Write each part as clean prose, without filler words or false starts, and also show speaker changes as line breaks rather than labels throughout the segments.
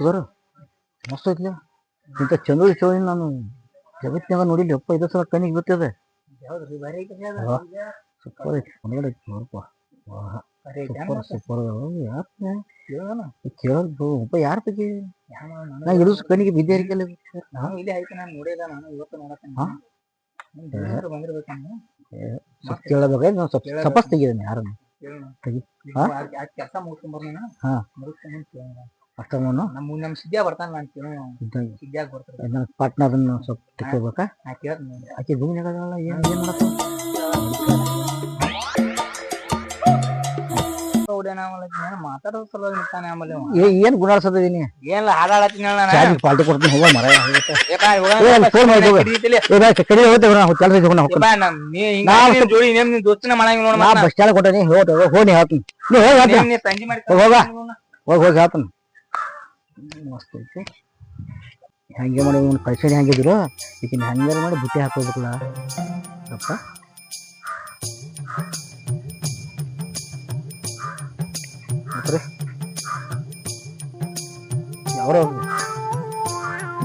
ಬರೋ ಮಸ್ತ್ ಐತ್ಲಿ ಇಂಥ ಚಂದ್ರುಳಿ ಶೋ ನಾನು ಜಗತ್ತಿನಾಗ ನೋಡಿಲ್ಲ ಅಪ್ಪ ಇದ ಸಲ ಕಣ್ಣಿಗೆ ಬರ್ತದೆ ಸೂಪರ್ ಐತಿ ಹೊರಗಡೆ ಐತಿ ನೋಡಪ್ಪ ಸೂಪರ್ ಕೇಳೋದು ಅಪ್ಪ ಯಾರ ಬಗ್ಗೆ ನಾ ಇಳಿಸ್ ಕಣ್ಣಿಗೆ ಬಿದ್ದೆ ಇರ್ಕಲ್ಲ
ನಾನು ಇಲ್ಲಿ ಆಯ್ತು ನಾನು ನೋಡಿಲ್ಲ ನಾನು ಇವತ್ತು ನೋಡತ್ತೇನೆ
ಕೇಳಬೇಕಾದ್ರೆ ನಾನು ಸ್ವಲ್ಪ ತಪಸ್ ತೆಗಿದ್ದೇನೆ ಯಾರನ್ನು
ಕೆಲಸ ಮುಗಿಸ್ಕೊಂಬರ್ನ
ಹಾ ಅಷ್ಟನ್ನು
ನಮ್ಮ ಸಿದ್ಯಾ ಬರ್ತಾನ ನಾನು ಸಿದ್ಯಾಗ ಬರ್ತಾರೆ
ಪಾಟ್ನ ಅದನ್ನ ಸ್ವಲ್ಪ ತೆಗಿಬೇಕಾ ಆಕೆ ಭೂಮಿನಾಗ ಏನ್ ಮಾಡತ್ತ
ಮಾತಾಡೋ ಸಲ ನಿಂತಾನೆ ಆಮೇಲೆ
ಏನ್ ಗುಣಾಡ್ಸದೀನಿ
ಏನ್ ಹಾಡಾಡತ್ತೀನಿ
ಪಾರ್ಟಿ ಕೊಡ್ತೀನಿ ಹೋಗೋ ಮರ
ದೋಸ್ತಿನ ಮಾಡಂಗಿಲ್ಲ ನೋಡ
ಬಸ್ ಸ್ಟ್ಯಾಂಡ್ ಕೊಟ್ಟನಿ ಹೋಗಿ ಹೇಳ್ತೀನಿ
ಸಂಜೆ ಮಾಡಿ
ಹೋಗ ಹೋಗಿ ಹೇಳ್ತಾನ ಮಸ್ತ್ ಐತಿ ಹಂಗೆ ಮಾಡಿ ಕಳ್ಸಣಿ ಹಂಗಿದ್ರು ಈಗಿನ ಹಂಗಾರ ಮಾಡಿ ಬುಟ್ಟಿ ಹಾಕೋಬೇಕಲ್ಲ ಅಪ್ಪ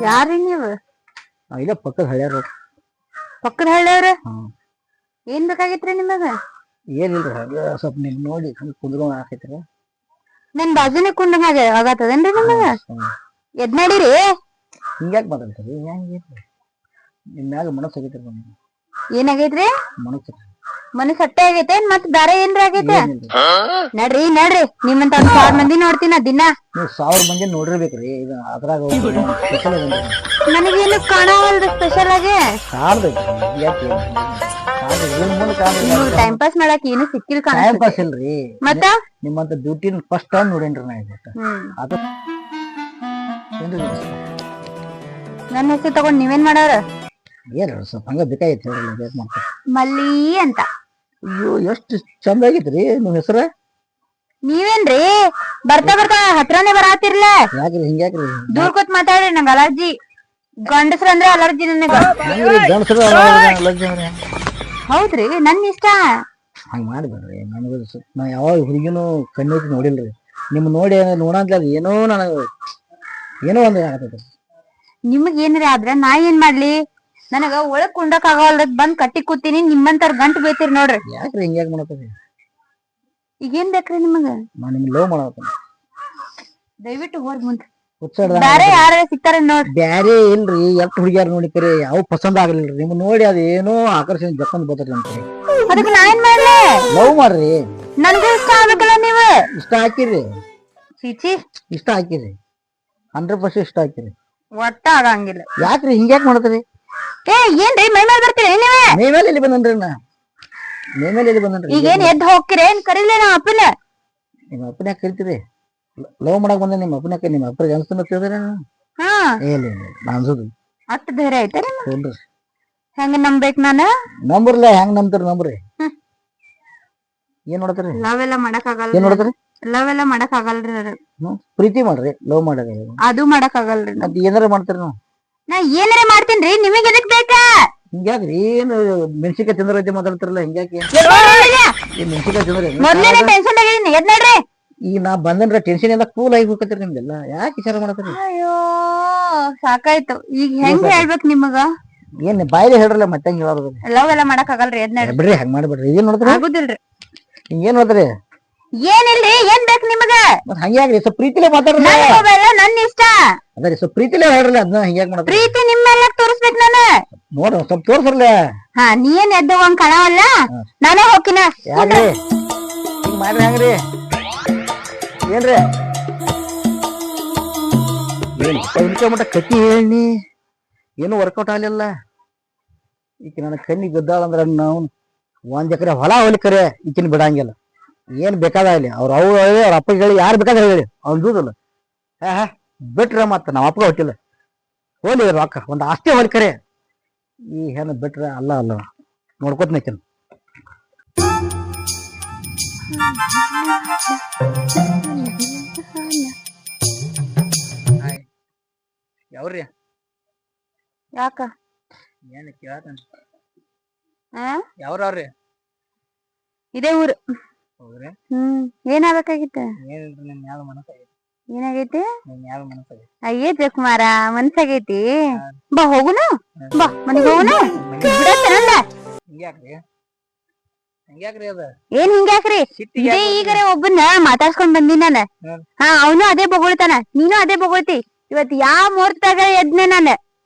ಯಾರಿ ನೀವು
ಇಲ್ಲ ಪಕ್ಕದ ಹಳ್ಯಾರ
ಪಕ್ಕದ ಹಳ್ಳಿಯವ್ರ ಏನ್ ಬೇಕಾಗಿತ್ರಿ ನಿಮಗ
ಏನಿಲ್ರಿ ಹಾಗೆ ಸ್ವಲ್ಪ ನಿಮ್ ನೋಡಿ ಕುಂದ್ರ ಹಾಕೈತ್ರಿ
ನನ್ ಬಾಜುನೇ ಕುಂಡಂಗ ಆಗತ್ತದೇನ್ರಿ ನಿಮಗ ಎದ್ ನಡೀರಿ
ಹಿಂಗ್ಯಾಕ್ ಮಾತಾಡ್ತೀರಿ ಹೆಂಗೆ ನಿಮ್ ಮ್ಯಾಗ ಮನಸ್ಸು ಆಗೈತ್ರಿ
ಏನಾಗೈತ್ರಿ ಮನಸ್ಸು ಹಟ್ಟೆ ಆಗೈತೆ ಮತ್ ಬೇರೆ ಏನ್ರಿ ಆಗೈತೆ ನಡ್ರಿ ನಡ್ರಿ ನಿಮ್ಮಂತ 1000 ಮಂದಿ ನೋಡ್ತೀನ ದಿನ
ನೀವು 1000 ಮಂದಿ ನೋಡಿರ್ಬೇಕ್ರಿ ಇದು ಅದ್ರಾಗ
ನನಗೇನು ಕಾಣವಲ್ರಿ ಸ್ಪೆಷಲ್ ಆಗಿ ಟೈಮ್ ಪಾಸ್ ಮಾಡಕ್ ಏನು ಸಿಕ್ಕಿಲ್
ಟೈಮ್ ಪಾಸ್ ಇಲ್ರಿ
ಮತ್ತ
ನಿಮ್ಮಂತ ಬ್ಯೂಟಿನ ಫಸ್ಟ್ ಟೈಮ್ ನೋಡೇನ್ರಿ ನಾ ಅದು
ನನ್ನ ಹೆಸರು ತಗೊಂಡ್ ನೀವೇನ್ ಮಾಡಾರ
ಏನ್ ಸ್ವಲ್ಪ ಹಂಗ ಬೇಕಾಗಿತ್ತು ಹೇಳ್ರಿ ಮಾಡ್ತಾರೆ
ಮಲ್ಲಿ ಅಂತ
ಅಯ್ಯೋ ಎಷ್ಟು ಚಂದ ಆಗೈತ್ರಿ ನಿಮ್ ಹೆಸರ
ನೀವೇನ್ರಿ ಬರ್ತಾ ಬರ್ತಾ ಹತ್ರನೇ ಬರಾತಿರ್ಲ
ಯಾಕ್ರಿ ಹಿಂಗ್ಯಾಕ್ರಿ
ದೂರ್ ಕೂತ್ ಮಾತಾಡ್ರಿ ನಂಗ ಅಲರ್ಜಿ ಗಂಡಸ್ರ ಅಂದ್ರೆ ಅಲರ್ಜಿ ನನಗ ಹೌದ್ರಿ ನನ್ ಇಷ್ಟ
ಹಂಗ ಮಾಡ್ಬೇಡ್ರಿ ನನಗ ನಾ ಯಾವಾಗ ಹುಡುಗಿನೂ ಕಣ್ಣೈತಿ ನೋಡಿಲ್ರಿ ನಿಮ್ ನೋಡಿ ನೋಡಂತ ಏನೋ ನನಗ ಏನೋ ಒಂದ್ ಆಗತೈತಿ
ನಿಮಗ್ ಏನ್ರಿ ಆದ್ರ ನಾ ಏನ್ ಮಾಡ್ಲಿ ನನಗ ಒಳಗ್ ಕುಂಡಕ್ ಆಗವಲ್ದ ಬಂದ್ ಕಟ್ಟಿ ಕೂತೀನಿ ನಿಮ್ಮಂತವ್ರ ಗಂಟು ಬೇತೀರಿ ನೋಡ್ರಿ
ಯಾಕ್ರಿ ಹಿಂಗ್ಯಾಕ್ ಮಾಡತ್ತೀರಿ
ಈಗೇನ್ ಬೇಕ್ರಿ ನಿಮಗ
ನಾ ನಿಮ್ಗೆ ಲವ್ ಮಾಡತ್ತೀನಿ
ದಯವಿಟ್ಟು ಹೋರ್ ಮುಂದ್
ಹುಚ್ಚಾಡ್ದ
ಬ್ಯಾರೆ ಯಾರ ಸಿಗ್ತಾರ ನೋಡ್ರಿ
ಬ್ಯಾರೆ ಇಲ್ರಿ ಎಷ್ಟ್ ಹುಡುಗಿಯಾರ ನೋಡಿಕರಿ ಯಾವ ಪಸಂದ್ ಆಗ್ಲಿಲ್ರಿ ನಿಮ್ ನೋಡಿ ಅದ ಏನೋ ಆಕರ್ಷಣೆ ಜಪ್ಪಂದ್ ಬರ್ತೈತಿ ಅಂತ
ಅದಕ್ಕೆ ನಾ ಏನ್ ಮಾಡ್ಲಿ
ಲವ್ ಮಾಡ್ರಿ
ನನ್ಗೂ ಇಷ್ಟ ಆಗ್ಬೇಕಲ್ಲ ನೀವು
ಇಷ್ಟ ಹಾಕಿರಿ
ಚೀಚಿ
ಇಷ್ಟ ಹಾಕಿರಿ 100% ಇಷ್ಟ ಹಾಕಿರಿ
ಒಟ್ಟ ಆಗಂಗಿಲ್ಲ
ಯಾಕ್ರಿ ಹಿಂಗ್ಯಾಕ್ ಮಾಡತ್ರಿ
ಏ ಏನ್ರಿ ಮೈ ಮೇಲೆ ಬರ್ತೀರಿ ನೀವೇ
ಮೇ ಮೇಲೆ ಎಲ್ಲಿ ಬಂದನ್ರಿ ನಾ ಮೇ ಮೇಲೆ ಎಲ್ಲಿ ಬಂದನ್ರಿ
ಈಗೇನ್ ಎದ್ದು ಹೋಗ್ತೀರಿ ಏನ್ ಕರೀಲಿ ನಮ್ಮ ಅಪ್ಪನ
ನಿಮ್ಮ ಅಪ್ಪನ್ಯಾಕ ಕರಿತೀರಿ ಲವ್ ಮಾಡಕ್ ಬಂದ ನಿಮ್ಮ ಅಪ್ಪನ್ಯಾಕ ನಿಮ್ಮ ಅಪ್ಪರಿಗೆ ಅನ್ಸ್ತೇನೆ
ಹಾ
ಇಲ್ಲ ನಾ ಅನ್ಸುದು
ಅಷ್ಟ್ ಧೈರ್ಯ ಐತೆ
ಹ್ಞೂನ್ರಿ
ಹೆಂಗ ನಂಬೇಕ್ ನಾನ
ನಂಬ್ರಲ್ಲ ಹೆಂಗ್ ನಂಬ್ತಾರ ನಂಬ್ರಿ ಏನ್ ನೋಡ್ತಾರಿ
ಲವ್ ಎಲ್ಲ ಮಾಡಕ್ ಆಗಲ್ಲ
ಏನ್ ನೋಡ್ತಾರಿ
ಲವ್ ಎಲ್ಲ ಮಾಡಕ್ ಆಗಲ್ರಿ
ಪ್ರೀತಿ ಮಾಡ್ರಿ ಲವ್ ಮಾಡಕ
ಅದು ಮಾಡಕ್ ಆಗಲ್ರಿ
ಮತ್ ಏನಾರ ಮಾಡ್ತಾರ ನಾವು
ನಾ ಏನಾರ ಮಾಡ್ತೀನ್ರಿ ನಿಮಗ್ ಎದಕ್ ಬೇಕಾ
ಹಿಂಗ್ಯಾಕ್ರಿ ಏನ್ ಮೆಣಸಿಕಾಯಿ ತಿಂದ್ರ ಐತಿ ಮಾತಾಡ್ತಾರಲ್ಲ ಹಿಂಗ್ಯಾಕೆ ಮೆಣಸಿಕಾಯಿ ತಿಂದ್ರೆ
ಮೊದ್ಲೇನೆ ಟೆನ್ಷನ್ ಆಗಿದ್ದೀನಿ ಎದ್ ನೋಡ್ರಿ
ಈಗ ನಾ ಬಂದನ್ರ ಟೆನ್ಷನ್ ಎಲ್ಲ ಕೂಲ್ ಆಗಿ ಹೋಗತ್ತೀರಿ ನಿಮ್ದೆಲ್ಲ ಯಾಕೆ ವಿಚಾರ ಮಾಡತ್ತೀರಿ
ಅಯ್ಯೋ ಸಾಕಾಯ್ತು ಈಗ ಹೆಂಗ್ ಹೇಳ್ಬೇಕ್ ನಿಮಗ
ಏನ್ ಬಾಯಿಲೆ ಹೇಳ್ರಲ್ಲ ಮತ್ತೆ ಹೆಂಗ್ ಹೇಳೋದು
ಲವ್ ಎಲ್ಲ ಮಾಡಕ್ ಆಗಲ್ರಿ ಎದ್ ನೋಡ್ರಿ
ಬಿಡ್ರಿ ಹಂಗ್ ಮಾಡ್ಬಿಡ್ರಿ ಏನ್ ನೋಡ್ತಾರ
ಆಗುದಿಲ್ರಿ
ಹಿಂಗೇನ್ ನೋಡ್ತಾರಿ
ಏನಿಲ್ರಿ ಏನ್ ಬೇಕ್ ನಿಮಗ
ಮತ್ ಹಂಗ್ಯಾಕ್ರಿ ಸ್ವಲ್ಪ ಪ್ರೀತಿಲೇ ಮಾತಾಡ್ರಿ
ನನ್ ಇಷ್ಟ
ಅದರಿ ಸ್ವಲ್ಪ ಪ್ರೀತಿಲೇ ಹೇಳ್ರಲ್ಲ ಅದನ್ನ ಹಿಂಗ್ಯಾಕ್ ಮಾಡತ್ರಿ
ಪ್ರೀತಿ ನಿಮ್ಮೆಲ್ಲ ತೋರಿಸ್ಬೇಕ್ ನಾನು
ನೋಡ್ರಿ ಸ್ವಲ್ಪ ತೋರ್ಸರ್ಲ
ಹಾ ನೀ ಏನ್ ಎದ್ದು ಹಂಗ್ ಕಾಣವಲ್ಲ ನಾನೇ ಹೋಗಿನ
ಯಾಕ್ರಿ ಹಿಂಗ್ ಮಾಡ್ರಿ ಹಂಗ್ರಿ ಏನ್ರಿ ಏನ್ ಮಟ್ಟ ಕಟ್ಟಿ ಹೇಳಿ ಏನು ವರ್ಕೌಟ್ ಆಗ್ಲಿಲ್ಲ ಈಕ ನನ್ನ ಕಣ್ಣಿಗೆ ಬಿದ್ದಾಳಂದ್ರ ನಾವು 1 ಎಕರೆ ಹೊಲ ಹೊಲಿಕರೆ ಈಕಿನ ಬಿಡಂಗಿಲ್ಲ ಏನ್ ಬೇಕಾದಾಗಲಿ ಅವ್ರ ಅಪ್ಪ ಹೇಳಿ ಯಾರು ಬೇಕಾದ್ರೆ ಹೇಳಿ ಅವ್ನು ದೂದಲ್ಲ ಬಿಟ್ರ ಮತ್ತ ನಾವ್ ಅಪ್ಪಗ ಹೊಟ್ಟಿಲ್ಲ ಹೋಲಿ ರೊಕ್ಕ ಒಂದ್ ಆಸ್ತಿ ಹೊಲಿಕರೆ ಈ ಹೆಣ್ಣು ಬಿಟ್ರ ಅಲ್ಲ ಅಲ್ಲ ನೋಡ್ಕೋತ ನಿಕ್ಕಿನ
ಯಾವ್ರಿ
ಯಾಕ
ಏನ್ ಕೇಳತನ್
ಆ
ಯಾವ್ರವ್ರಿ
ಇದೇ ಊರು
ಹೌದ್ರಿ
ಏನಾಗ್ಬೇಕಾಗಿತ್ತ
ಏನಿಲ್ರಿ ನಿಮ್ ಮ್ಯಾಲ ಮನಸ್ಸಾಗೈತಿ
ಏನಾಗೈತಿ
ನಿಮ್ ಮ್ಯಾಲ ಮನಸ್ಸಾಗೈತಿ
ಅಯ್ಯೇ ಕುಮಾರ ಮನ್ಸಾಗೈತಿ ಬಾ ಹೋಗುನು ಬಾ ಮನಿಗ್ ಹೋಗುನು ಬಿಡತ್ತೇನಲ್ಲ
ಹಿಂಗ್ಯಾಕ್ರಿ ಹಿಂಗ್ಯಾಕ್ರಿ ಅದ
ಏನ್ ಹಿಂಗ್ಯಾಕ್ರಿ
ಸಿಟ್ಟಿಗೆ
ಇದೇ
ಯಾಕ್
ಈಗರೆ ಒಬ್ಬನ್ನ ಮಾತಾಡ್ಸ್ಕೊಂಡ್ ಬಂದಿನ ನಾನು
ಹ್ಮ್.
ಹಾ ಅವನು ಅದೇ ಬೊಗಳ್ತಾನ ನೀನು ಅದೇ ಬೊಗಳ್ತಿ ಇವತ್ ಯಾವ ಮುಹೂರ್ತಾಗ ಎದ್ನೆ ನಾನು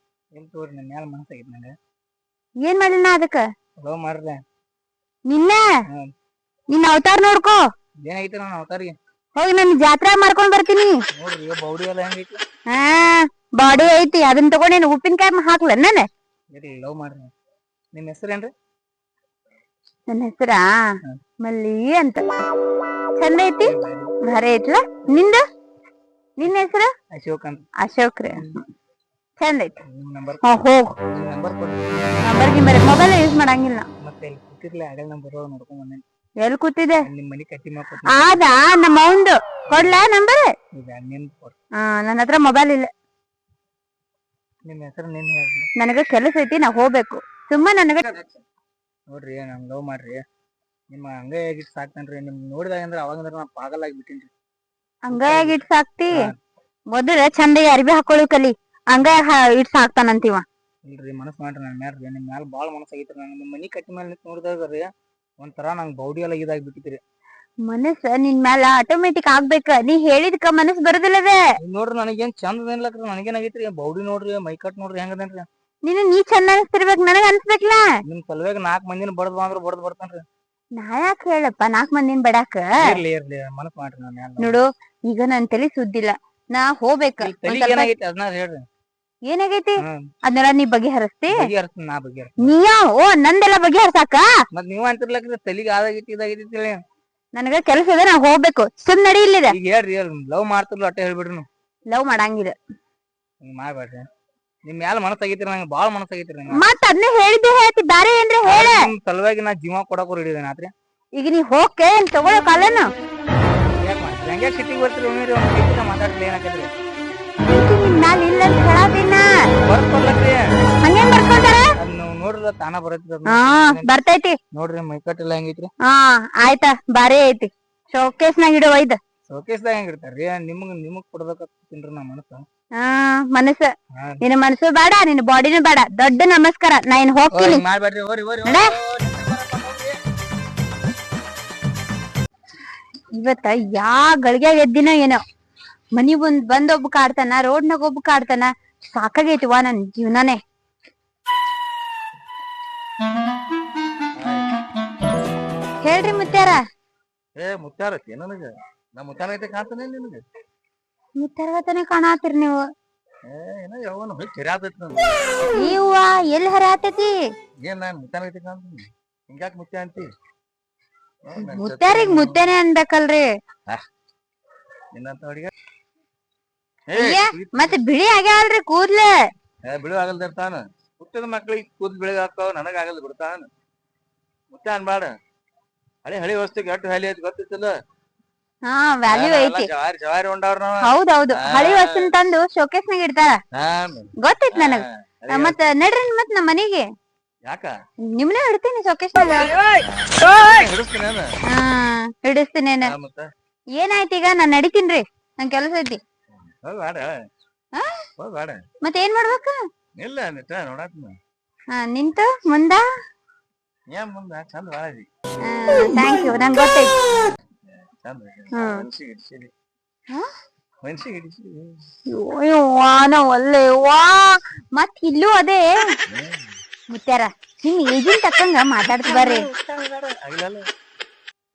ಏನ್ ತೋರಿ ನಿಮ್ ಮ್ಯಾಲ ಮನಸ್ಸಾಗೈತಿ ನಂಗೆ
ಏನ್ ಮಾಡಿನ ಅದಕ್ಕ
ಲವ್ ಮಾಡ್ರಿ
ನಿನ್ನ
ಹ್ಮ್.
ನಿನ್ನ ಅವತಾರ ನೋಡ್ಕೋ
ಏನಾಗೈತಿ ನಾನು ಅವತಾರಿಗೆ
ಹೋಗಿ ನನ್ ಜಾತ್ರಾ ಮಾಡ್ಕೊಂಡ್ ಬರ್ತೀನಿ
ನೋಡ್ರಿ ಬೌಡಿ ಎಲ್ಲ ಹೆಂಗೈತಿ
ಹಾ ಬಾಡಿ ಐತಿ ಅದನ್ನ ತಗೊಂಡೇನು ಉಪ್ಪಿನಕಾಯಿ ಹಾಕ್ಲ ನಾನು
ಇರ್ಲಿ ಲವ್ ಮಾಡ್ರಿ ನಿಮ್ ಹೆಸರೇನ್ರಿ
ನನ್ನ ಹೆಸರಾ ಮಲ್ಲಿ ಅಂತ ಚಂದ ಐತಿ ಭಾರಿ ಐತ್ಲ ನಿಂದ ನಿನ್ನ ಹೆಸರು
ಅಶೋಕ್ ಅಂತ
ಅಶೋಕ್ ರೀ ಚಂದ ಐತಿ
ನಿಮ್ ನಂಬರ್
ಹೋಗ್
ನಿಮ್ ನಂಬರ್ ಕೊಡ್ರಿ
ನಂಬರ್ ಗಿಂಬರ್ ಮೊಬೈಲ್ ಯೂಸ್ ಮಾಡಂಗಿಲ್ಲ
ಮತ್ತೆ ಇಲ್ಲಿ ಕೂತಿರ್ಲಿ ಅಡಲ್ ನಂಬರ್ ನೋಡ್ಕೊಂಡ್ ಬಂದೇನಿ
ಎಲ್ ಕೂತಿದೆ
ನಿಮ್ ಮನಿ ಕಟ್ಟಿ ಮಾಡ್ಕೊತ
ಆದ ನಮ್ಮ ಅವಂದು ಕೊಡ್ಲಾ ನಂಬರ್
ಈಗ ನಿಮ್ ಕೊಡ್ರಿ
ನನ್ನ ಹತ್ರ ಮೊಬೈಲ್ ಇಲ್ಲ
ನಿಮ್ ಹೆಸರು ನಿಮ್ ಹೇಳ್ರಿ
ನನಗ ಕೆಲಸ ಐತಿ ನಾ ಹೋಗ್ಬೇಕು ಸುಮ್ಮ ನನಗ
ನೋಡ್ರಿ ನಮ್ ಲವ್ ಮಾಡ್ರಿ ನಿಮ್ಮ ಹಂಗಾಗಿಟ್ಟು ಸಾಕ್ತನ್ರಿ ನಿಮ್ ನೋಡಿದಾಗ ಅಂದ್ರೆ ಅವಾಗ ನಾ ಪಾಗಲ್ ಆಗಿಬಿಟ್ಟಿನ್ರಿ
ಅಂಗೈಯಾಗ ಇಟ್ ಸಾಕ್ತಿ ಮೊದಲ ಚಂದಗೆ ಅರ್ಬಿ ಹಾಕೊಳ್ಳಿ ಕಲಿ ಅಂಗೈಯಾಗ ಇಟ್ ಸಾಕ್ತಾನಂತೀವ
ಇಲ್ರಿ ಮನಸ್ ಮಾಡ್ರಿ ನನ್ ಮ್ಯಾಲ ನಿಮ್ ಮ್ಯಾಲ ಬಾಳ ಮನಸ್ಸಾಗೈತ್ರಿ ನಂಗೆ ನಿಮ್ ಮನಿ ಕಟ್ಟಿ ಮೇಲೆ ನಿಂತ್ ನೋಡಿದಾಗ ರೀ ಒಂಥರ ನಂಗೆ ಬೌಡಿ ಎಲ್ಲ ಇದಾಗಿ ಬಿಟ್ಟಿದ್ರಿ
ಮನಸ್ಸ ನಿನ್ ಮ್ಯಾಲ ಆಟೋಮೆಟಿಕ್ ಆಗ್ಬೇಕ ನೀ ಹೇಳಿದ್ಕ ಮನಸ್ ಬರುದಿಲ್ಲವೇ
ನೋಡ್ರಿ ನನಗೇನ್ ಚಂದ ಏನ್ಲಕ್ರಿ ನನಗೇನಾಗೈತ್ರಿ ಬೌಡಿ ನೋಡ್ರಿ ಮೈಕಟ್ ನೋಡ್ರಿ ಹೆಂಗದೇನ್ರಿ
ನೀ ಚಂದ ಅನಿಸ್ತಿರ್ಬೇಕ್ ನನಗ ಅನ್ಸ್ಬೇಕಲ್ಲ
ನಿಮ್ ಸಲುವಾಗಿ 4 ಮಂದಿನ ಬಡದ್ ಅಂದ್ರ ಬಡದ್ ಬರ್ತನ್ರಿ
ನಾ ಯಾಕೆ ಹೇಳಪ್ಪ 4 ಮಂದಿನ ಬಡಾಕ
ಇರ್ಲಿ ಮನಸ್ ಮಾಡ್ರಿ ನನ್ ಮ್ಯಾಲ
ನೋಡು ಈಗ ನನ್ ತಲಿ ಸುದ್ದಿಲ್ಲ ನಾ ಹೋಗ್ಬೇಕ
ತಲಿಗೆ ಏನಾಗೈತಿ ಅದನ್ನ ಹೇಳ್ರಿ
ಏನಾಗೈತಿ
ಹ್ಮ್
ಅದನ್ನೆಲ್ಲ ನೀ ಬಗೆಹರಿಸ್ತಿ
ಬಗೆಹರಿಸ್ತೀನಿ ನಾ ಬಗೆಹರಿಸ್ತೀನಿ
ನೀಯಾ ಓ ನಂದೆಲ್ಲ ಬಗೆಹರ್ಸಾಕ
ಮತ್ ನೀವ್ ಅಂತಿರ್ಲಕ್ರಿ ತಲಿಗೆ ಆದಾಗೈತಿ ಇದಾಗೈತಿ ಅಂತೇಳಿ
ನನಗ ಕೆಲಸ ಇದೆ ನಾ ಹೋಗ್ಬೇಕು ಸುಮ್ ನಡಿ ಇಲ್ಲಿದೆ
ಈಗ ಹೇಳ್ರಿ ಲವ್ ಮಾಡ್ತಿರ್ಲ ಅಟ್ಟೆ ಹೇಳ್ಬಿಡ್ರಿ ನೀವು
ಲವ್ ಮಾಡಂಗಿಲ್ಲ
ಹಿಂಗ್ ಮಾಡ್ಬೇಡ್ರಿ ನಿಮ್ ಮ್ಯಾಲ ಮನಸ್ಸಾಗೈತ್ರಿ ನಂಗೆ ಬಾಳ ಮನಸ್ಸಾಗೈತ್ರಿ ನಂಗೆ
ಮತ್ ಅದನ್ನ ಹೇಳಿದ್ದೆ ಹೇಳ್ತಿ ಬ್ಯಾರೆ ಏನ್ರ ಹೇಳ
ನಿಮ್ ಸಲುವಾಗಿ ನಾ ಜೀವ ಕೊಡಕ್ ಹಿಡಿದೇನೆ ಆತ್ರಿ
ಈಗ ನೀ ಹೋಗ್ಕೆ ತಗೊಳೋ ಕಾಲನು
ಯಾಕೆ ಮಾಡ್ರಿ ಹಂಗ್ಯಾಕ್ ಸಿಟ್ಟಿಗೆ ಬರ್ತೀರಿ ಒಮ್ಮೆ ಒಂದ್ ಕೈತಿನ ಮಾತಾಡ್ಲಿ ಏನಾಕತ್ರಿ
ನಾನ್ ಇಲ್ಲ ಅಂತ ಹೇಳಾದಿನ
ಬರ್ಕೊಲ್ಲಕ್ರಿ
ಹಂಗೇನ್ ಬರ್ಕೊಂತಾರ
ಅದ್ ನೀವು ನೋಡ್ರಿ ತಾನ ಬರತ್ರಿ
ಹಾ ಬರ್ತೈತಿ
ನೋಡ್ರಿ ಮೈಕಟ್ ಎಲ್ಲ ಹೆಂಗೈತ್ರಿ
ಹಾ ಆಯ್ತಾ ಬಾರಿ ಐತಿ ಶೋಕೇಸ್ನಾಗ ಇಡು ಒಯ್ದ
ಶೋಕೇಸ್ದಾಗ ಹೆಂಗಿರ್ತಾರ್ರಿ ನಿಮಗ್ ಕೊಡ್ಬೇಕಂತೀನ್ರಿ ನಾ ಮನಸ್ಸ
ಹಾ ಮನಸ್ಸ
ಹಾ.
ನಿನ್ನ ಮನಸ್ಸು ಬೇಡ ನಿನ್ನ ಬಾಡಿನೂ ಬೇಡ ದೊಡ್ಡ ನಮಸ್ಕಾರ ನಾ ಇನ್ ಹೋಗ್ತೀನಿ
ಮಾಡ್ಬೇಡ್ರಿ ಓರಿ ಓರಿ
ನಡೆ. ಇವತ್ತ ಯಾ ಗಳಿಗ್ಯಾಗ ಎದ್ದಿನ ಏನೋ ಮನಿ ಬಂದ್ ಒಬ್ಬ ಕಾಡ್ತಾನ ರೋಡ್ನಾಗ ಒಬ್ಬ ಕಾಡ್ತಾನ ಸಾಕಾಗೈತಿವಾ ನನ್ ಜೀವನಾನೇ ಹೇಳ್ರಿ ಮುತ್ಯಾರ
ಮುತ್ತಾರತಿ ನನಗ ನಾ ಮುತ್ತಾನೈತೆ ಕಾಣ್ತಾನೆ ನಿನಗೆ
ಮುತ್ಯಾರಗತನೆ ಕಾಣಾತಿರ್ ನೀವು
ಏನೋ ಯಾವನ ಹೋಗಿ ಕೆರ್ಯಾತೈತಿ ನಾನು
ನೀವ ಎಲ್ಲಿ ಹರಿಯಾತೈತಿ
ಏನ್ ನಾನ್ ಮುತ್ತಾನೈತೆ ಕಾಣ್ತೀನಿ ಹಿಂಗ್ಯಾಕ್ ಮುತ್ಯ ಅಂತಿ
ಮುತ್ಯಾರಿಗ್ ಮುತ್ಯಾನೆ ಅನ್ಬೇಕಲ್ರಿ
ನಿನ್ನಂತ ಹುಡುಗ
ಅಯ್ಯ ಮತ್ ಬಿಳಿ ಆಗ್ಯಾವಲ್ರಿ ಕೂದ್ಲೆ
ಬಿಳು ಆಗಲ್ದ ಇರ್ತಾನ ಹುಟ್ಟಿದ ಮಕ್ಳಿಗೆ ಕೂದ್ ಬೆಳಗ್ ಹಾಕಾವ ನನಗ ಆಗಲ್ ಬಿಡ್ತಾನ ಮುತ್ಯ ಅನ್ಬಾಡ ಹಳಿ ವಸ್ತುಗೆ ಎಷ್ಟು ಹಳಿ ಐತಿ ಗೊತ್ತಿತ್ತಲ್ಲ
ಹಾ ವ್ಯಾಲ್ಯೂ ಐತಿ
ಜವಾರಿ ಉಂಡವ್ರ ನಾವ
ಹೌದೌದು ಹಳಿ ವಸ್ತುನ್ ತಂದು ಶೋಕೇಸ್ನಾಗ ಇಡ್ತಾರ ಗೊತ್ತೈತ್ ನನಗ ಮತ್ ನಡ್ರಿ ಮತ್ ನಮ್ ಮನಿಗೆ
ಯಾಕ
ನಿಮ್ನೆ ಇಡ್ತೀನಿ ಶೋಕೇಶ್ನಾಗ
ಹಿಡಿಸ್ತೀನಿ ನಾನು
ಹಾ ಹಿಡಿಸ್ತೀನೇನ
ಮತ್ತ
ಏನಾಯ್ತು ಈಗ ನಾನ್ ನಡಿತೀನ್ರಿ ನನ್ ಕೆಲಸ ಐತಿ
ಹೋಗ್ಬೇಡ
ಹಾ?
ಹೋಗ್ಬೇಡ
ಮತ್ ಏನ್ ಮಾಡ್ಬೇಕು
ಇಲ್ಲ ನಿಟ್ಟ ನೋಡಾತ್ನ
ಹಾ ನಿಂತು ಮುಂದ
ಏನ್ ಮುಂದ ಚಂದ ಬಾಳ ಐತಿ
ಥ್ಯಾಂಕ್ ಯು ನಂಗ್ ಗೊತ್ತೈತಿ
ಚಂದ
ಹ್ಮ್.
ಮನ್ಸಿಗೆ ಹಿಡಿಸಿದಿ
ಹಾ?
ಮನ್ಸಿಗೆ ಹಿಡಿಸಿದಿ
ಯವ್ವಾ ನಾ ಒಲ್ಲೆ ವಾ ಮತ್ ಇಲ್ಲೂ ಅದೇ ಮುತ್ಯಾರ ನಿಮ್ ಏಜಿನ್ ತಕ್ಕಂಗ ಮಾತಾಡ್ತ ಬರ್ರಿ
ಆಗ್ಲಲ್ಲ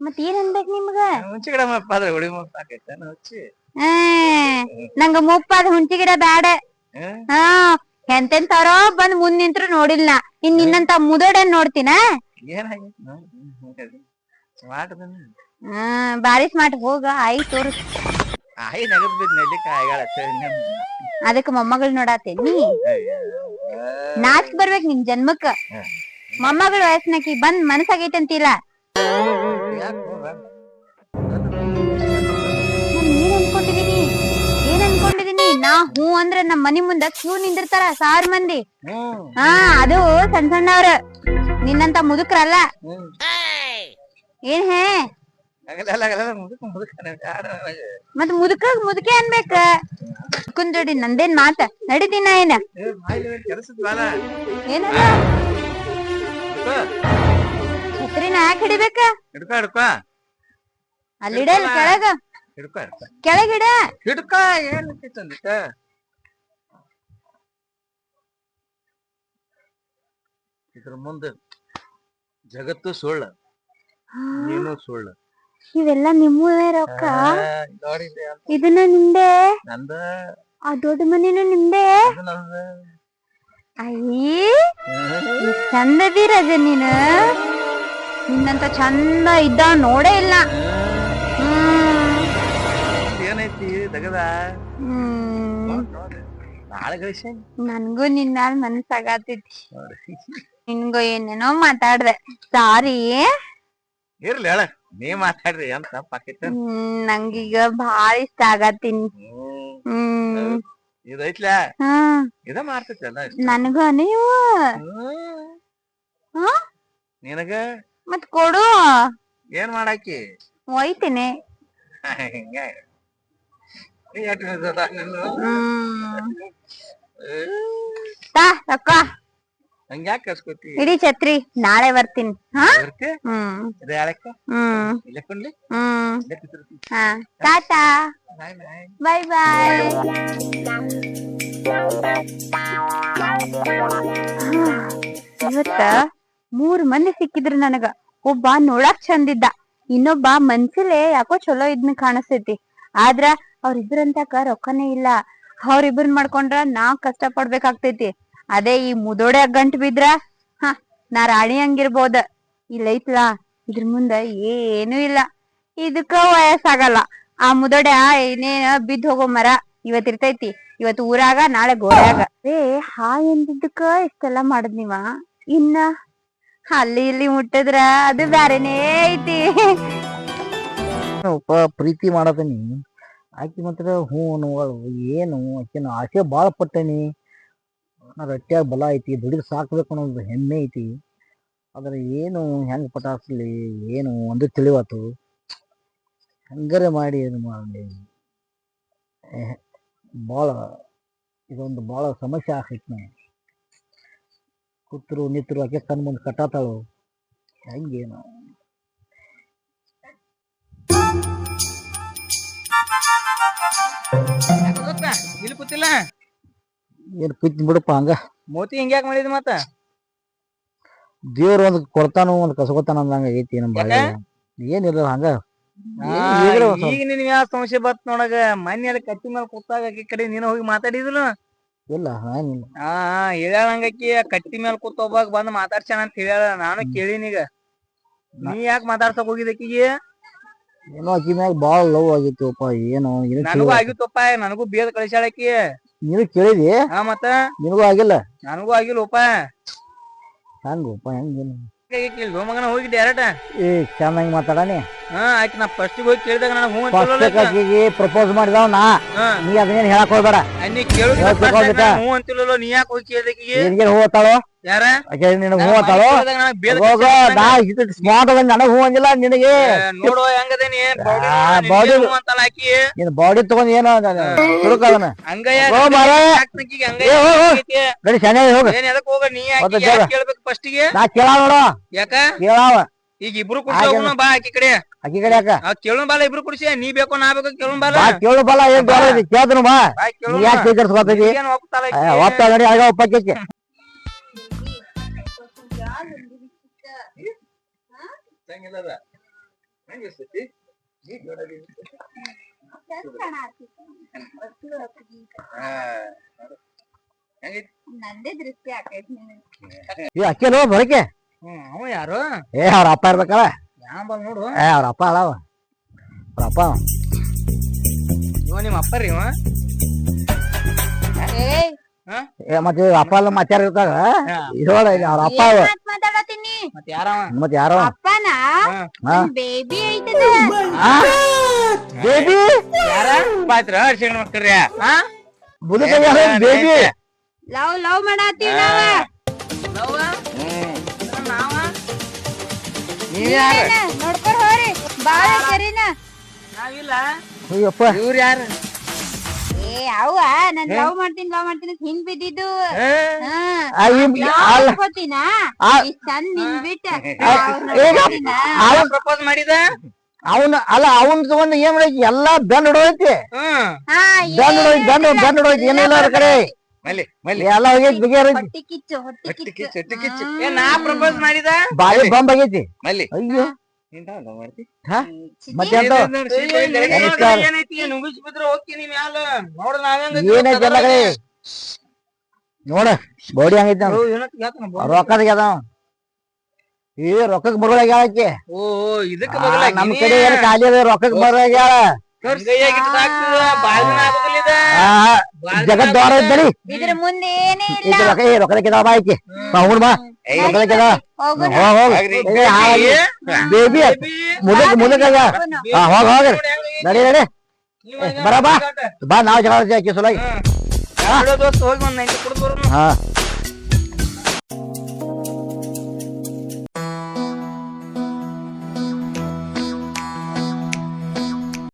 ಮತ್ ಏನ್ ಅನ್ಬೇಕ್ ನಿಮ್ಗ
ಮುಂಚೆ ಗಿಡ ಮಪ್ಪ ಅದ್ರ ಹುಳಿ ಮಪ್ಪ ಆಕೈತ ಹಚ್ಚಿ
ಆ, ನಂಗ ಮುಪ್ಪಾದ ಹುಂಚಿ ಗಿಡ ಬ್ಯಾಡ ಹಾ ಎಂತೆಂತವ್ರೋ ಬಂದ್ ಮುಂದ್ ನಿಂತ್ರು ನೋಡಿಲ್ಲ ಇನ್ ನಿನ್ನಂತ ಮುದೋಡನ್ ನೋಡ್ತೀನ
ಏನಾಗೈತಿ ಸ್ಮಾರ್ಟ್ ಅದನ್ನ
ಬಾರಿ ಸ್ಮಾರ್ಟ್ ಹೋಗ ಆಯ್ತು ತೋರಿಸ್
ಆಯಿ ನಗದ್ ಬಿದ್ ನೆಲ್ಲಿಕ ಆಯ್ಗಾಳ
ಅದಕ್ಕ ಮೊಮ್ಮಗಳು ನೋಡಾತೇನಿ ನಾಚ್ಕ್ ಬರ್ಬೇಕ್ ನಿನ್ ಜನ್ಮಕ್ಕ ಮೊಮ್ಮಗಳ ವಯಸ್ಸಿನಾಕಿ ಬಂದ್ ಮನಸ್ಸಾಗೈತೆ ಅಂತಿಲ್ಲ. ಏನ್ ಅನ್ಕೊಂಡಿದೀನಿ ನಾ ಹೂ ಅಂದ್ರ ನಮ್ ಮನಿ ಮುಂದ ಕ್ಯೂ ನಿಂದಿರ್ತಾರ 1000 ಮಂದಿ. ಹಾ ಅದು ಸಣ್ಣ ಸಣ್ಣವ್ರ ನಿನ್ನಂತ ಮುದುಕ್ರಲ್ಲ. ಏನ್ ಹೇ ಮತ್ ಮುದುಕೆ ಅನ್ಬೇಕ. ಕುಂದ್ರಡಿ ನಂದೇನ್ ಮಾತ ನಡಿದಿನ ಏನ ಏನಲ್ಲ ಛತ್ರಿನ ಯಾಕೆ ಹಿಡಿಬೇಕ ಅಲ್ಲಿಡಲ್ ಕೆಳಗ ಕೆಳಗಿಡ
ಹಿಡ್ಕ ಏನ್ ಇದ್ರ ಮುಂದೆ ಜಗತ್ತು ಸುಳ್ಳ ನೀನು ಸುಳ್ಳ.
ಇವೆಲ್ಲ ನಿಮ್ಮವೇ ರೊಕ್ಕ ಇದನ್ನ ನಿಂದೆ
ನಂದ
ಆ ದೊಡ್ಡ ಮನೇನು ನಿಮ್ದೆ. ಅಯ್ಯ ಚಂದದಿರಜ ನೀನು ನಿನ್ನಂತ ಚಂದ ಇದ್ದ ನೋಡೇ ಇಲ್ಲ.
ಏನೈತಿ ತಗದ ನಾಳೆ ಗಳಿಸಿ
ನನ್ಗೂ ನಿನ್ನ ಮನ್ಸಾಗತೈತಿ. ನಿನ್ಗೂ ಏನೇನೋ ಮಾತಾಡ್ದೆ ಸಾರಿ.
ಇರ್ಲಿ ಹೇಳ ನೀ ಮಾತಾಡ್ರಿ ಅಂತ ತಪ್ಪಾಕೈತಿ.
ನಂಗೀಗ ಬಾಳ ಇಷ್ಟ ಆಗತ್ತೀನಿ.
ಇದೈತ್ಲ ಇದ ಮಾಡ್ತೈತಲ್ಲ
ನನ್ಗ ನೀವು
ನಿನಗ
ಮತ್ ಕೊಡು
ಏನ್ ಮಾಡಾಕಿ
ಒಯ್ತೀನಿ. ರೊಕ್ಕ
ಹಂಗ್ಯಾಕ ಕಸ್ಕೋತಿ
ಇಡೀ ಛತ್ರಿ ನಾಳೆ ಬರ್ತೀನಿ. ಟಾಟಾ ಬಾಯ್ ಬಾಯ್. ಇವತ್ತ 3 ಮಂದಿ ಸಿಕ್ಕಿದ್ರು ನನಗ. ಒಬ್ಬ ನೋಡಾಕ್ ಚಂದಿದ್ದ, ಇನ್ನೊಬ್ಬ ಮನ್ಸಲ್ಲೇ ಯಾಕೋ ಚಲೋ ಇದ್ನ ಕಾಣಿಸ್ತೈತಿ. ಆದ್ರ ಅವ್ರಿಬ್ರಂತಕ ರೊಕ್ಕನೇ ಇಲ್ಲ. ಅವ್ರಿಬ್ರನ್ ಮಾಡ್ಕೊಂಡ್ರ ನಾ ಕಷ್ಟ ಪಡ್ಬೇಕಾಗ್ತೈತಿ. ಅದೇ ಈ ಮುದೋಡೆ ಗಂಟ್ ಬಿದ್ರ ನಾ ರಾಣಿ ಹಂಗಿರ್ಬೋದ. ಇಲ್ಲೈತ್ಲಾ ಇದ್ರ ಮುಂದ ಏನೂ ಇಲ್ಲ. ಇದಕ್ಕ ವಯಸ್ಸಾಗಲ್ಲ. ಆ ಮುದೋಡೆ ಏನೇನ ಬಿದ್ದ ಹೋಗೋ ಮರ ಇವತ್ ಇರ್ತೈತಿ, ಇವತ್ ಊರಾಗ ನಾಳೆ ಗೋಡ್ಯಾಗ. ಹಾ ಎಂದಿದ್ದಕ್ಕ ಇಷ್ಟೆಲ್ಲಾ ಮಾಡದ್ ನೀವ. ಇನ್ನ ಅಲ್ಲಿ ಇಲ್ಲಿ ಮುಟ್ಟಿದ್ರ ಅದು ಬ್ಯಾರೆನೇ ಐತಿ.
ಪ್ರೀತಿ ಮಾಡದನಿ ಆಕಿ ಮಾತ್ರ ಹೂ ಏನು ಆಕಿನ ಆಸೆ ಬಾಳ ಪಟ್ಟನಿ. ರೊಟ್ಟ್ಯಾಗ ಬಲ ಐತಿ, ದುಡಿದು ಸಾಕ್ಬೇಕು ಅನ್ನೋದು ಹೆಮ್ಮೆ ಐತಿ. ಆದ್ರೆ ಏನು ಹೆಂಗ್ ಪಟಾಸ್ಲಿ ಏನು ಒಂದು ತಿಳಿವಾತು. ಹಂಗಾರೆ ಮಾಡಿ ಏನು ಮಾಡಿ ಭಾಳ ಇದೊಂದು ಭಾಳ ಸಮಸ್ಯೆ ಆಗೈತಿ. ನಾವು ಕೂತ್ರು ನಿತ್ರು ಆಕೆ ಕಣ್ ಮುಂದೆ ಕಟ್ಟಾತಾಳು. ಹೆಂಗೇನು
ಇಲ್ಲಿ ಕೂತಿಲ್ಲ
ಏನ್ ಕೂತ್ ಬಿಡಪ್ಪ ಹಂಗ
ಮೋತಿ ಹಿಂಗ್ಯಾಕ್ ಮಾಡಿದ್ ಮತ್ತ
ದೇವ್ರ ಒಂದ್ ಕೊಡ್ತಾನು ಒಂದ್ ಕಸಗೋತಾನ ಅಂದಂಗ ಐತಿ. ನಮ್ ಬಾಳೆ ಏನಿಲ್ಲ ಹಂಗ.
ಈಗ ನಿನ್ ಯಾವ ಸಮಸ್ಯೆ ಬತ್ ನೋಡಗ ಮನ್ನಿ ಅಲ್ಲಿ ಕತ್ತಿ ಮೇಲೆ ಕೂತಾಗ ಆಕಿ ಕಡೆ ನೀನು ಹೋಗಿ ಮಾತಾಡಿದಿಲ್ಲ.
ಇಲ್ಲ ಏನಿಲ್ಲ.
ಹೇಳ್ಯಾಳ ಹಂಗಾಕಿ ಕಟ್ಟಿ ಮೇಲೆ ಕೂತ ಒಬ್ಬಾಗ ಬಂದ್ ಮಾತಾಡ್ಸ್ಯಾನ ಅಂತ ಹೇಳ್ಯಾಳ. ನಾನು ಕೇಳಿನೀಗ ನೀ ಯಾಕೆ ಮಾತಾಡ್ಸಕ್ ಹೋಗಿದ್ದಕ್ಕಿಗೆ?
ಏನೋ ಆಕಿ ಮ್ಯಾಗ ಬಾಳ ಲವ್ ಆಗಿತ್ತುಪ್ಪ. ಏನು
ನನಗೂ ಆಗಿತ್ತಪ್ಪ, ನನಗೂ ಬೇದ ಕಳಿಸ್ಯಾಳಕಿ.
ನೀನು ಕೇಳಿದಿ?
ಮತ್ತ
ನಿನಗೂ ಆಗಿಲ್ಲ?
ನನಗೂ ಆಗಿಲ್ಲಪ್ಪ.
ಹಂಗಪ್ಪ ಹೆಂಗೇನು
ಮಗನ ಹೋಗಿ ಡೈರೆಕ್ಟ್
ಚೆನ್ನಾಗಿ ಮಾತಾಡನಿ.
ಆಯ್ತು ನಾ ಫಸ್ಟ್ ಹೋಗಿ ಕೇಳಿದಾಗ ನನಗೆ
ಪ್ರಪೋಸ್ ಮಾಡಿದವ ನಾ. ನೀ ಅದನ್ನೇನ್ ಹೇಳಕ್ ಹೋಗ್ಬೇಡ.
ನೀ ಕೇಳಿದ ಹೂ ಅಂತಿಲ್ಲೋ, ನೀ ಯಾಕೆ ಹೋಗಿ ಕೇಳಿದಕ್ಕೆ
ಹೂವತ್ತಾಳು
ಯಾರ
ನಿನಗ್ ಹೂವತ್ತಾಳು ಸ್ಮಾರ್ಟ್ ಅದ. ನನಗ್ ಹೂ ಅಂದಿಲ್ಲ ನಿನಗೆ.
ನೋಡುವ ಹೆಂಗದೇನಿ
ನೀನ್ ಬಾಡಿ ತಗೊಂಡ್ ಏನು ಹುಡುಕದನ
ಹೋಗ ನೀ ಕೇಳ್ಬೇಕು ಫಸ್ಟ್ ಗೆ.
ನಾ ಕೇಳಾವ ನೋಡು.
ಯಾಕ
ಕೇಳಾವ
ಈಗ ಇಬ್ರು ಕುಡ್ಸೋಣ ಬಾ. ಆಕಿ ಕಡೆ ಯಾಕ ಕೇಳೋಣ ಬಾಲ. ಇಬ್ರು ಕುಡ್ಸಿ ನೀ ಬೇಕು ನಾ ಬೇಕು ಕೇಳೋಣ ಬಾಲ.
ಕೇಳು ಬಾಲ. ಏನ್ ಕೇಳ್ತನು ಬಾ. ಯಾಕೆ ಬೇಕರ್ಸ್ಕೊತೈತಿ ಒಪ್ಪ ನೋಡಿ ಆಗ ಒಪ್ಪಕ್ಕೆ ಅಕ್ಕೇನು ಬರಕೆ.
ಅವ ಯಾರು?
ಅವ್ರ ಅಪ್ಪ ಇರ್ಬೇಕಲ್ಲ.
ನೋಡು
ಅವ್ರ ಅಪ್ಪ ಅಳವ. ಅವ್ರ ಅಪ್ಪ
ಇವ ನಿಮ್ಮ ಅಪ್ಪರಿ ಇವ
ಏಯ್
ಮತ್ತೆ ಅಪ್ಪ ಎಲ್ಲ ಮಾತಾರ ಇರ್ತಾಗ ಇದ್ರೊಳಗ ಅವ್ರ ಅಪ್ಪ ಅವ.
ಮಾತಾಡತೀನಿ
ಮತ್ ಯಾರವ
ಮತ್ತೆ ಯಾರೋ
ಅಪ್ಪನ
ಹಾ
ಬೇಬಿ ಐತದ
ಬೇಬಿ
ಯಾರ ಪಾತ್ರ ಶಿಕ್ಷಣ ಮಕ್ಕಳ್ರಿ
ಬುದುಕ ಬೇಬಿ
ಲವ್ ಮಾಡಾತೀವಿ ನಾವ
ನೀವ್ ಯಾರ
ನೋಡ್ಕೊಂಡ್ ಹೋರಿ ಬಾಳ ಕರಿನ
ನಾವಿಲ್ಲ
ಅಯ್ಯಪ್ಪ
ಇವ್ರ ಯಾರ
ಏ ಅವ್ವ ನಾನ್ ಲವ್ ಮಾಡ್ತೀನಿ ಅಂತ ಹಿಂದ್ ಬಿದ್ದಿದ್ದು ನೋಡ್ಕೋತೀನ ಇಷ್ಟ್ ಚಂದ ನಿನ್ ಬಿಟ್ಟ
ಪ್ರಪೋಸ್ ಮಾಡಿದ
ಅವನ್ ಅಲ್ಲ ಅವನ್ ತಗೊಂಡ್ ಏನ್ ಮಾಡೈತಿ ಎಲ್ಲಾ ಬೆಂಡ್ ಹೊಡೋಯ್ತಿ ಬೆಂಡ್ ಹೊಡೋಯ್ತಿ ಏನಿಲ್ಲ ಅವ್ರ ಕಡೆ
ಮಲ್ಲಿ ಮಲ್ಲಿ
ಎಲ್ಲ ಹೋಗೈತಿ ಬಿಗಿಯಾರೈತಿ
ಹೊಟ್ಟಿ ಕಿಚ್ಚು
ಹೊಟ್ಟಿ ಕಿಚ್ಚು ಹೊಟ್ಟಿ ಕಿಚ್ಚು ನಾ ಪ್ರಪೋಸ್ ಮಾಡಿದ
ಬಾಯಿ ಬಂಬ್ ಆಗೈತಿ
ಮಲ್ಲಿ
ಅಯ್ಯೋ
ಮಾಡ್ತಿ
ಮತ್ತೆ ಅಂತ
ಏನೈತಿ ನುಗ್ಗಿಸ್ ಬಿದ್ರೆ ಹೋಗ್ತೀನಿ ಮ್ಯಾಲ ನೋಡ ನಾವೇಂಗ
ಏನೈತಿ ಎಲ್ಲ ಕಡೆ ನೋಡ ಬೋಡಿ ಹಂಗೈತಿ ರೊಕ್ಕದಾಗ ಅದಾವ ರೊಕ್ಕಕ್ ಬರೋದಾಗ ಆಕಿ
ಓ ಇದಕ್ಕ
ನಮ್ ಕಡೆ ಏನ್ ಖಾಲಿ ಅದ ರೊಕ್ಕಕ್ ಬರೋದಾಗ ಜಗತ್ ದೊರ ಇದ್ದರಿ
ಇದ್ರ ಮುಂದೆ ಏನೇ ಇಲ್ಲ
ರೊಕ್ಕದಕ್ಕಿದಾವ ಬಾ ಆಕಿ ಹೋಗ್ಬಿಡ್ ಬಾ ರೊಕ್ಕದಕ್ಕಿದಾವ ಬೇಬಿ ಮುದಕ ಹೋಗ್ ಹೋಗ್ರಿ ನಡಿ ನಡಿ ಬರ ಬಾ ನಾವ್ ಜಗಳ ಆಕಿ ಸಲುವಾಗಿ
ಹೋಗಿ ಒಂದ್ 90 ಕೊಡ್ಬೋದು
ಹಾ